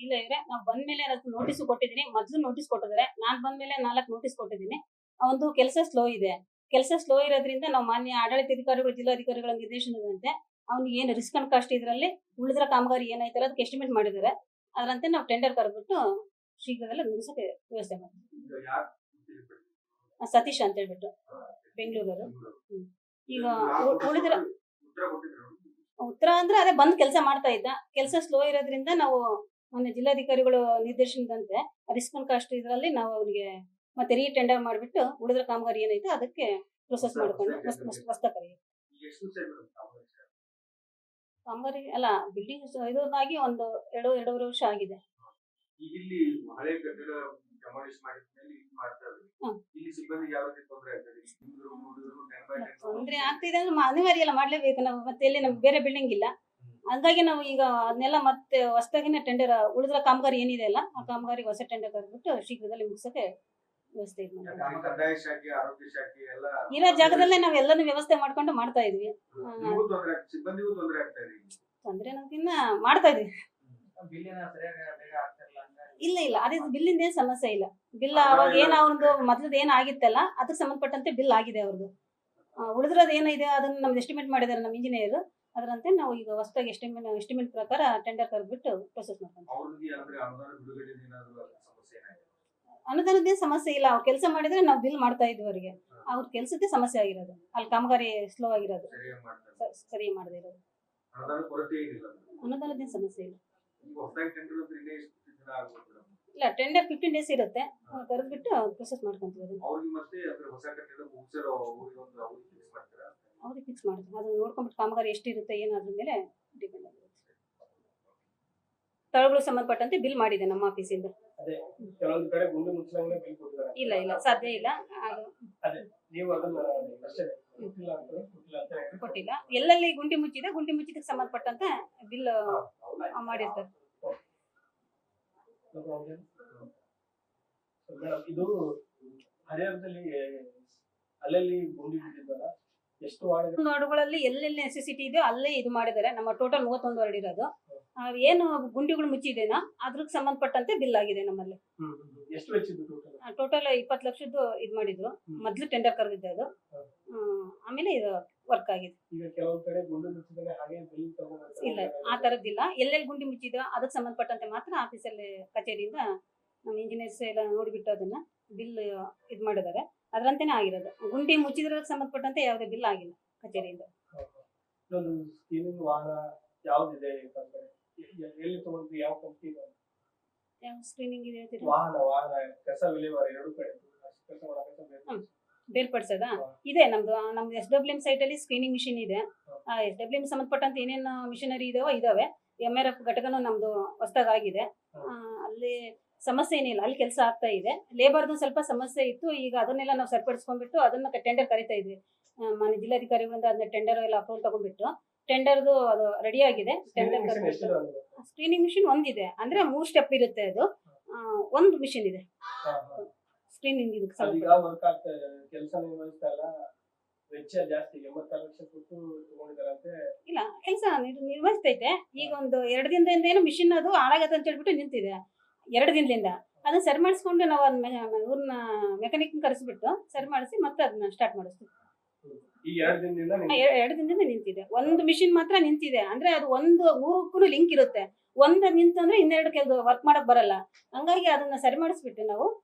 ಇಲ್ಲ ಇವ್ರೆ ನಾವು ಬಂದ್ಮೇಲೆ ಅದಕ್ಕೆ ನೋಟಿಸ್ ಕೊಟ್ಟಿದ್ದೀನಿ. ಮೊದಲು ನೋಟಿಸ್ ಕೊಟ್ಟಿದ್ದಾರೆ. ನಾನು ಬಂದ್ಮೇಲೆ 4 ನೋಟಿಸ್ ಕೊಟ್ಟಿದ್ದೀನಿ. ಒಂದು ಕೆಲಸ ಸ್ಲೋ ಇದೆ. ಕೆಲಸ ಸ್ಲೋ ಇರೋದ್ರಿಂದ ನಾವು ಮಾನ್ಯ ಆಡಳಿತಾಧಿಕಾರಿಗಳು, ಜಿಲ್ಲಾಧಿಕಾರಿಗಳ ನಿರ್ದೇಶನದಂತೆ ಅವ್ನಿಗೆ ಏನು ರಿಸ್ಕ್ ಅಂಡ್ ಕಾಸ್ಟ್ ಇದರಲ್ಲಿ ಉಳಿದಿರೋ ಕಾಮಗಾರಿ ಏನಾಯ್ತಲ್ಲ ಅದಕ್ಕೆ ಎಸ್ಟಿಮೇಟ್ ಮಾಡಿದ್ದಾರೆ. ಅದರಂತೆ ನಾವು ಟೆಂಡರ್ ಕರೆದ್ಬಿಟ್ಟು ಶೀಘ್ರದಲ್ಲೇ ಮುಗಿಸೋಕೆ ವ್ಯವಸ್ಥೆ ಮಾಡ್ತೀವಿ. ಸತೀಶ್ ಅಂತ ಹೇಳ್ಬಿಟ್ಟು ಬೆಂಗಳೂರವರು. ಈಗ ಉಳಿದಿರೋ ಉತ್ತರ ಅಂದ್ರೆ ಅದೇ ಬಂದ್ ಕೆಲಸ ಮಾಡ್ತಾ ಇದ್ದ. ಕೆಲಸ ಸ್ಲೋ ಇರೋದ್ರಿಂದ ನಾವು ಮೊನ್ನೆ ಜಿಲ್ಲಾಧಿಕಾರಿಗಳು ನಿರ್ದೇಶನದಂತೆ ರಿಸ್ಕ್ ಅಂಡ್ ಕಾಸ್ಟ್ ಇದರಲ್ಲಿ ನಾವು ಅವನಿಗೆ ಮತ್ತೆ ರೀ ಟೆಂಡರ್ ಮಾಡಿಬಿಟ್ಟು ಉಳಿದಿರೋ ಕಾಮಗಾರಿ ಏನೈತೆ ಅದಕ್ಕೆ ಪ್ರೊಸೆಸ್ ಮಾಡ್ಕೊಂಡು ಹೊಸದಾಗಿ ಕಾಮಗಾರಿ ಅಲ್ಲ ಬಿಲ್ಡಿಂಗ್ ಇದಾಗಿ ಒಂದು 2.5 ವರ್ಷ ಆಗಿದೆ. ತೊಂದ್ರೆ ಆಗ್ತಿದೆ ಅಂದ್ರೆ ಅನಿವಾರ್ಯ ಎಲ್ಲ ಮಾಡ್ಲೇಬೇಕು ನಾವು. ಮತ್ತೆ ಎಲ್ಲಿ ನಮ್ಗೆ ಬೇರೆ ಬಿಲ್ಡಿಂಗ್ ಇಲ್ಲ, ಹಂಗಾಗಿ ನಾವು ಈಗ ಅದನ್ನೆಲ್ಲ ಮತ್ತೆ ಹೊಸದಾಗಿನ ಟೆಂಡರ್ ಉಳಿದ್ರ ಕಾಮಗಾರಿ ಏನಿದೆ ಅಲ್ಲ ಆ ಕಾಮಗಾರಿಗೆ ಹೊಸ ಟೆಂಡರ್ ಕರೆದ್ಬಿಟ್ಟು ಶೀಘ್ರದಲ್ಲಿ ಮುಗಿಸೋಕೆ ವ್ಯವಸ್ಥೆ ಇರೋ ಜಾಗದಲ್ಲೇ ನಾವು ಎಲ್ಲಾನು ವ್ಯವಸ್ಥೆ ಮಾಡ್ಕೊಂಡು ಮಾಡ್ತಾ ಇದೀವಿ. ತೊಂದ್ರೆ ನಮ್ಗಿನ್ನ ಮಾಡ್ತಾ ಇದೀವಿ. ಇಲ್ಲ ಅದೇ ಬಿಲ್ಲಿಂದ ಏನ್ ಸಮಸ್ಯೆ ಇಲ್ಲ. ಬಿಲ್ ಅವಾಗ ಏನ್ ಅವ್ರದ್ದು ಮೊದ್ಲದ ಏನ್ ಆಗಿತ್ತಲ್ಲ ಅದಕ್ಕೆ ಸಂಬಂಧಪಟ್ಟಂತೆ ಬಿಲ್ ಆಗಿದೆ ಅವ್ರದ್ದು. ಉಳಿದ್ರದ್ ಏನಿದೆ ಅದನ್ನ ನಮ್ದು ಎಸ್ಟಿಮೇಟ್ ಮಾಡಿದಾರೆ ನಮ್ಮ ಇಂಜಿನಿಯರ್. ಅದರಂತೆ ನಾವು ಈಗ ಹೊಸದಾಗಿ ಎಸ್ಟಿಮೇಟ್ ಪ್ರಕಾರ ಟೆಂಡರ್ ಕರೆದ್ಬಿಟ್ಟು ಪ್ರೊಸೆಸ್ ಮಾಡ್ಕೊಂತೀವಿ. ಅನುದಾನದ ಸಮಸ್ಯೆ ಇಲ್ಲ. ಅವ್ರು ಕೆಲಸ ಮಾಡಿದ್ರೆ ನಾವು ಬಿಲ್ ಮಾಡ್ತಾ ಇದ್ವಿ ಅವರಿಗೆ. ಅವ್ರ ಕೆಲಸಕ್ಕೆ ಸಮಸ್ಯೆ ಆಗಿರೋದು ಅಲ್ಲಿ ಕಾಮಗಾರಿ ಸ್ಲೋ ಆಗಿರೋದು, ಸರಿ ಮಾಡದೇ ಇರೋದು. ಅನುದಾನದ ಸಮಸ್ಯೆ ಇಲ್ಲ. ಇಲ್ಲ ಟೆಂಡರ್ 15 days ಇರುತ್ತೆ. ಕರೆದ್ಬಿಟ್ಟು ಪ್ರೊಸೆಸ್ ಮಾಡ್ಕೊಂತೀವಿ. ಅವ್ರಿಗೆ ಫಿಕ್ಸ್ ಮಾಡ್ತೀವಿ. ಅದನ್ನ ನೋಡ್ಕೊಂಡ್ಬಿಟ್ಟು ಕಾಮಗಾರಿ ಎಷ್ಟಿರುತ್ತೆ ಏನಾದ್ರ ಮೇಲೆ ಡಿಪೆಂಡ್ ಆಗುತ್ತೆ. ಸ್ಥಳಗಳು ಸಂಬಂಧಪಟ್ಟಂತೆ ಬಿಲ್ ಮಾಡಿದೆ ನಮ್ಮ ಆಫೀಸಿಂದ. ಇಲ್ಲ ಸಾಧ್ಯ ಇಲ್ಲ. ಕೊಟ್ಟಿಲ್ಲ. ಎಲ್ಲೆಲ್ಲಿ ಗುಂಡಿ ಮುಚ್ಚಿದಕ್ಕೆ ಸಂಬಂಧಪಟ್ಟಂತೆ ಬಿಲ್ ಮಾಡಿರ್ತಾರೆ. ಇದು ಹರಿಹರದಲ್ಲಿ ಅಲ್ಲಲ್ಲಿ ಗುಂಡಿ ಬಿದ್ದಿದ್ದಲ್ಲ, ಎಷ್ಟು ವಾರ್ಡ್ಗಳಲ್ಲಿ ಎಲ್ಲೆಲ್ಲಿ ನೆಸೆಸಿಟಿ ಇದೆಯೋ ಅಲ್ಲೇ ಇದು ಮಾಡಿದ್ದಾರೆ. ನಮ್ಮ ಟೋಟಲ್ 31 ವಾರ್ಡ್ ಇರೋದು. ಏನು ಗುಂಡಿಗಳು ಮುಚ್ಚಿದೇನೋ ಅದ್ರಿಗೆ ಸಂಬಂಧಪಟ್ಟಂತೆ ಬಿಲ್ ಆಗಿದೆ ನಮ್ಮಲ್ಲಿ. ಟೋಟಲ್ 20 ಲಕ್ಷದ್ದು ಇದು ಮಾಡಿದ್ರು. ಮೊದ್ಲು ಟೆಂಡರ್ ಕರೆದಿದ್ದೆ ಅದು. ಆಮೇಲೆ ಇದು ವರ್ಕ್ ಆಗಿದೆ. ಇಲ್ಲ ಆ ತರದ್ದಿಲ್ಲ. ಎಲ್ಲೆಲ್ಲಿ ಗುಂಡಿ ಮುಚ್ಚಿದೋ ಅದಕ್ಕೆ ಸಂಬಂಧಪಟ್ಟಂತೆ ಮಾತ್ರ ಆಫೀಸಲ್ಲಿ ಕಚೇರಿಯಿಂದ ನಮ್ಮ ಇಂಜಿನಿಯರ್ಸ್ ಎಲ್ಲ ನೋಡಿಬಿಟ್ಟು ಅದನ್ನ ಬಿಲ್ ಇದು ಮಾಡಿದ್ದಾರೆ. ಅದರಂತೆನೇ ಆಗಿರೋದು. ಗುಂಡಿ ಮುಚ್ಚಿದ್ರಕ್ಕೆ ಸಂಬಂಧಪಟ್ಟಂತೆ ಯಾವುದೇ ಬಿಲ್ ಆಗಿಲ್ಲ ಕಚೇರಿಯಿಂದ. ಯಾವ ಸ್ಕ್ರೀನಿಂಗ್ ಇದೆ ಬೇರ್ಪಡಿಸೋದಾ? ಇದೆ ನಮ್ದು SWM ಸೈಟ್ ಅಲ್ಲಿ ಸ್ಕ್ರೀನಿಂಗ್ ಮಿಷಿನ್ ಇದೆ. SWM ಸಂಬಂಧಪಟ್ಟಂತೆ ಏನೇನು ಮಿಷನರಿ ಇದಾವೆ. MRF ಘಟಕನೂ ನಮ್ದು ಹೊಸದಾಗಿದೆ. ಅಲ್ಲಿ ಸಮಸ್ಯೆ ಏನಿಲ್ಲ. ಅಲ್ಲಿ ಕೆಲಸ ಆಗ್ತಾ ಇದೆ. ಲೇಬರ್ದು ಸ್ವಲ್ಪ ಸಮಸ್ಯೆ ಇತ್ತು. ಈಗ ಅದನ್ನೆಲ್ಲ ನಾವು ಸರಿಪಡಿಸ್ಕೊಂಡ್ಬಿಟ್ಟು ಅದನ್ನ ಟೆಂಡರ್ ಕರೀತಾ ಇದ್ವಿ. ಮಾನ್ಯ ಜಿಲ್ಲಾಧಿಕಾರಿಗಳಿಂದ ಅದನ್ನ ಟೆಂಡರ್ ಎಲ್ಲ ಅಪ್ರೂವಲ್ ತಗೊಂಡ್ಬಿಟ್ಟು ಟೆಂಡರ್ದು ಅದು ರೆಡಿ ಆಗಿದೆ. ಟೆಂಡರ್ ಸ್ಕ್ರೀನಿಂಗ್ ಮಿಷಿನ್ ಒಂದಿದೆ. ಅಂದ್ರೆ 3 ಸ್ಟೆಪ್ ಇರುತ್ತೆ. ಅದು ಒಂದು ಮಿಷಿನ್ ಇದೆ ಸ್ಕ್ರೀನಿಂಗ್. ಇಲ್ಲ ಕೆಲಸ ನಿರ್ವಹಿಸ್ತೈತೆ. ಈಗ ಒಂದು 2 ದಿನದಿಂದ ಏನು ಮಿಷಿನ್ ಅದು ಹಾಳಾಗತ್ತೆ ಅಂತ ಹೇಳ್ಬಿಟ್ಟು ನಿಂತಿದೆ. 2 ದಿನದಿಂದ ಅದನ್ನ ಸರಿ ಮಾಡಿಸ್ಕೊಂಡು ನಾವು ಅದನ್ನ ಮೆಕ್ಯಾನಿಕ್ ಕರೆಸ್ಬಿಟ್ಟು ಸರಿ ಮಾಡಿಸಿ ಮತ್ತೆ ಅದನ್ನ ಸ್ಟಾರ್ಟ್ ಮಾಡಿಸ್ತೀವಿ. 2 ದಿನದಿಂದ ನಿಂತಿದೆ. ಒಂದು ಮಿಷಿನ್ ಮಾತ್ರ ನಿಂತಿದೆ. ಅಂದ್ರೆ ಅದು ಒಂದು 3ಕ್ಕೂ ಲಿಂಕ್ ಇರುತ್ತೆ. ಒಂದು ನಿಂತಂದ್ರೆ ಇನ್ನೆರಡು ಕೆಲಸ ವರ್ಕ್ ಮಾಡಕ್ ಬರಲ್ಲ. ಹಂಗಾಗಿ ಅದನ್ನ ಸರಿ ಮಾಡಿಸ್ಬಿಟ್ಟು ನಾವು